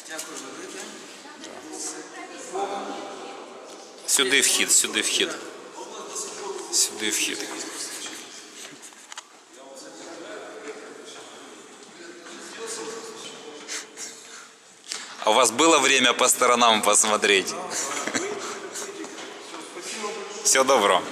Дякую велике. Сюди вхід, сюди вхід. Сюди вхід. А у вас было время по сторонам посмотреть? Всего доброго.